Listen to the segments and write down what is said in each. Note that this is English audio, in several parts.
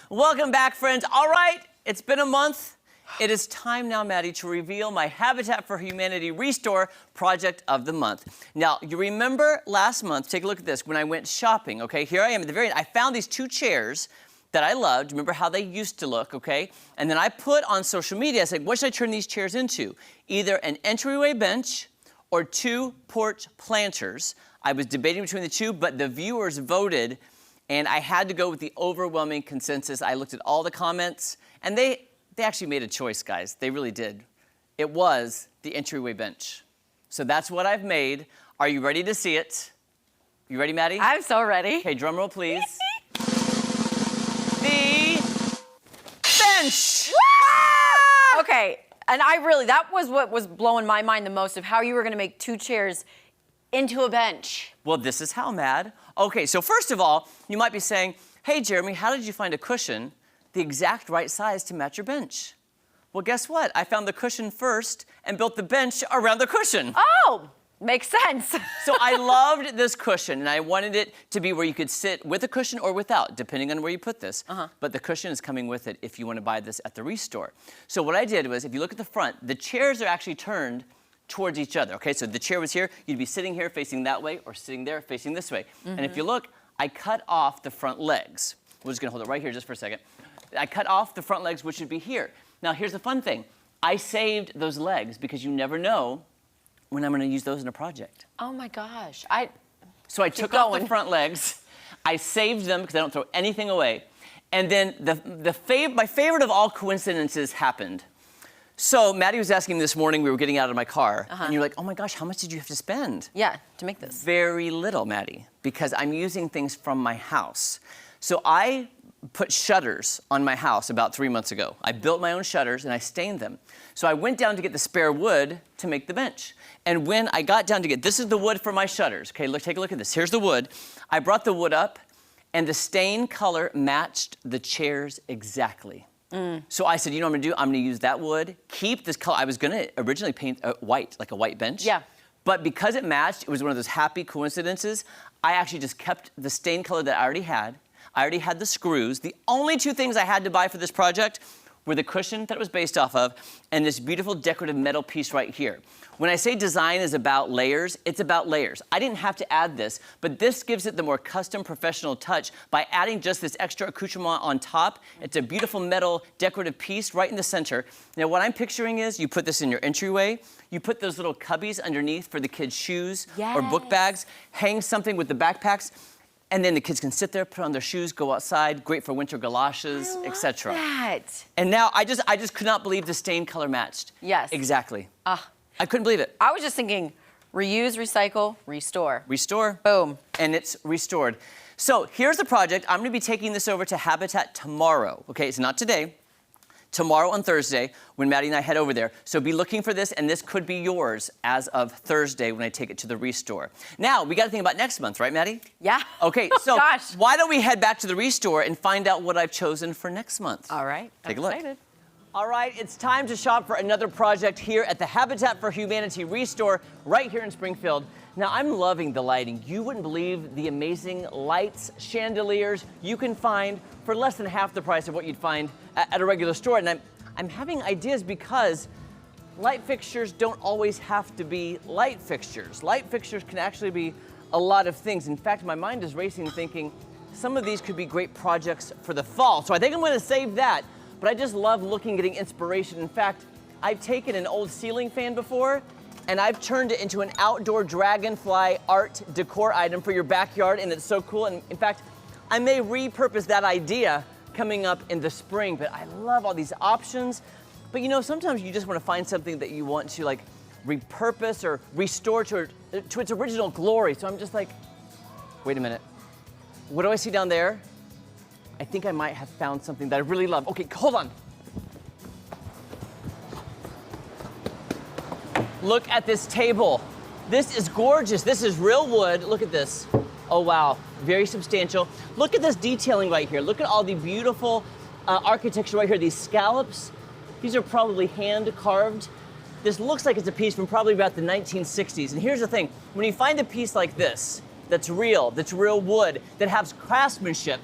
Welcome back, friends. All right, it's been a month. It is time now, Maddie, to reveal my Habitat for Humanity ReStore Project of the Month. Now, you remember last month, take a look at this, when I went shopping, okay? Here I am at the very end. I found these two chairs that I loved. Remember how they used to look, okay? And then I put on social media, I said, what should I turn these chairs into? Either an entryway bench or two porch planters. I was debating between the two, but the viewers voted, and I had to go with the overwhelming consensus. I looked at all the comments, and they actually made a choice, guys. They really did. It was the entryway bench. So that's what I've made. Are you ready to see it? You ready, Maddie? I'm so ready. Okay, drum roll, please. The bench! Woo! Okay, and that was what was blowing my mind the most, of how you were gonna make two chairs into a bench. Well, this is how, Mad. Okay, so first of all, you might be saying, hey, Jeremy, how did you find a cushion the exact right size to match your bench? Well, guess what? I found the cushion first and built the bench around the cushion. Oh, makes sense. So I loved this cushion, and I wanted it to be where you could sit with a cushion or without, depending on where you put this. But the cushion is coming with it if you want to buy this at the ReStore. So what I did was, if you look at the front, the chairs are actually turned towards each other, okay? So the chair was here, you'd be sitting here facing that way, or sitting there facing this way. And if you look, I cut off the front legs. We're just gonna hold it right here just for a second. I cut off the front legs, which would be here. Now, here's the fun thing. I saved those legs because you never know when I'm gonna use those in a project. Oh my gosh. So I took off the front legs, I saved them because I don't throw anything away. And then my favorite of all coincidences happened. So Maddie was asking me this morning, we were getting out of my car, and you're like, oh my gosh, how much did you have to spend? Yeah, to make this. Very little, Maddie, because I'm using things from my house. So I put shutters on my house about 3 months ago. I built my own shutters and I stained them. So I went down to get the spare wood to make the bench. And when I got down to this is the wood for my shutters. Okay, look, take a look at this. Here's the wood. I brought the wood up, and the stain color matched the chairs exactly. So I said, you know what I'm gonna do? I'm gonna use that wood, keep this color. I was gonna originally paint white, like a white bench. Yeah. But because it matched, it was one of those happy coincidences. I actually just kept the stain color that I already had. I already had the screws. The only two things I had to buy for this project were the cushion that it was based off of and this beautiful decorative metal piece right here. When I say design is about layers, it's about layers. I didn't have to add this, but this gives it the more custom professional touch by adding just this extra accoutrement on top. It's a beautiful metal decorative piece right in the center. Now what I'm picturing is you put this in your entryway, you put those little cubbies underneath for the kids' shoes or book bags, hang something with the backpacks, and then the kids can sit there, put on their shoes, go outside, great for winter galoshes, etc. And now I just could not believe the stain color matched. Yes. Exactly. I couldn't believe it. I was just thinking, reuse, recycle, restore. Restore. Boom. And it's restored. So here's the project. I'm gonna be taking this over to Habitat tomorrow. Okay, it's not today. Tomorrow on Thursday, when Maddie and I head over there. So be looking for this, and this could be yours as of Thursday when I take it to the ReStore. Now, we gotta think about next month, right, Maddie? Yeah. Okay, so why don't we head back to the ReStore and find out what I've chosen for next month? All right, take a look. Excited. All right, it's time to shop for another project here at the Habitat for Humanity ReStore right here in Springfield. Now, I'm loving the lighting. You wouldn't believe the amazing lights, chandeliers you can find for less than half the price of what you'd find at a regular store. And I'm having ideas because light fixtures don't always have to be light fixtures. Light fixtures can actually be a lot of things. In fact, my mind is racing thinking some of these could be great projects for the fall. So I think I'm gonna save that. But I just love looking, getting inspiration. In fact, I've taken an old ceiling fan before, and I've turned it into an outdoor dragonfly art decor item for your backyard, and it's so cool. And in fact, I may repurpose that idea coming up in the spring, but I love all these options. But you know, sometimes you just want to find something that you want to like repurpose or restore to its original glory. So I'm just like, wait a minute. What do I see down there? I think I might have found something that I really love. Okay, hold on. Look at this table. This is gorgeous. This is real wood. Look at this. Oh, wow. Very substantial. Look at this detailing right here. Look at all the beautiful architecture right here. These scallops, these are probably hand carved. This looks like it's a piece from probably about the 1960s. And here's the thing. When you find a piece like this, that's real wood, that has craftsmanship,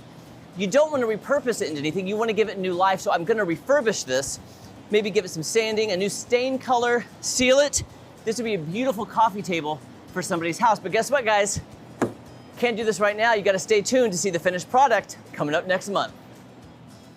you don't want to repurpose it into anything. You want to give it new life. So I'm going to refurbish this, maybe give it some sanding, a new stain color, seal it. This would be a beautiful coffee table for somebody's house. But guess what, guys? Can't do this right now. You got to stay tuned to see the finished product coming up next month.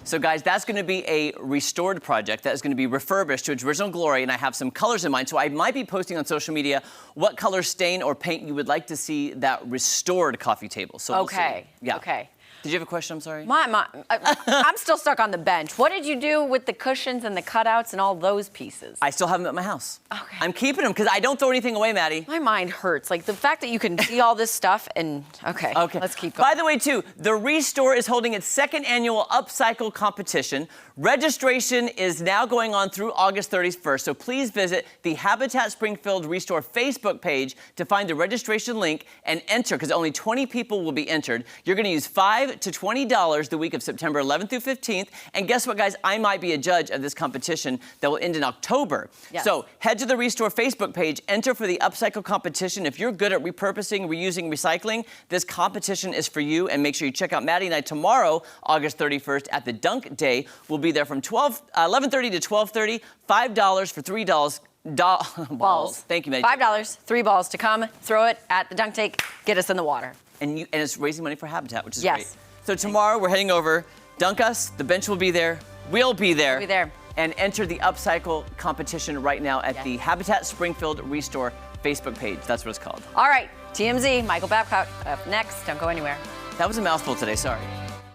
So guys, that's going to be a restored project that is going to be refurbished to its original glory, and I have some colors in mind. So I might be posting on social media what color stain or paint you would like to see that restored coffee table. So we'll Okay. see. Yeah. Okay. Did you have a question? I'm sorry. I'm still stuck on the bench. What did you do with the cushions and the cutouts and all those pieces? I still have them at my house. Okay. I'm keeping them because I don't throw anything away, Maddie. My mind hurts. Like the fact that you can see all this stuff and okay, let's keep going. By the way, too, the ReStore is holding its second annual Upcycled competition. Registration is now going on through August 31st, so please visit the Habitat Springfield ReStore Facebook page to find the registration link and enter, because only 20 people will be entered. You're going to use $5 to $20 the week of September 11th through 15th, and guess what, guys? I might be a judge of this competition that will end in October. Yes. So head to the ReStore Facebook page, enter for the Upcycle competition. If you're good at repurposing, reusing, recycling, this competition is for you, and make sure you check out Maddie and I tomorrow, August 31st, at the Dunk Day. We'll be there from 11:30 to 12:30, $5 for $3 balls. Thank you, Maddie. $5, 3 balls to come, throw it at the dunk tank, get us in the water. And it's raising money for Habitat, which is Yes. great. So tomorrow we're heading over, dunk us, the bench will be there, we'll be there. We'll be there. And enter the Upcycle competition right now at the Habitat Springfield ReStore Facebook page. That's what it's called. All right, TMZ, Michael Babcock up next. Don't go anywhere. That was a mouthful today, sorry.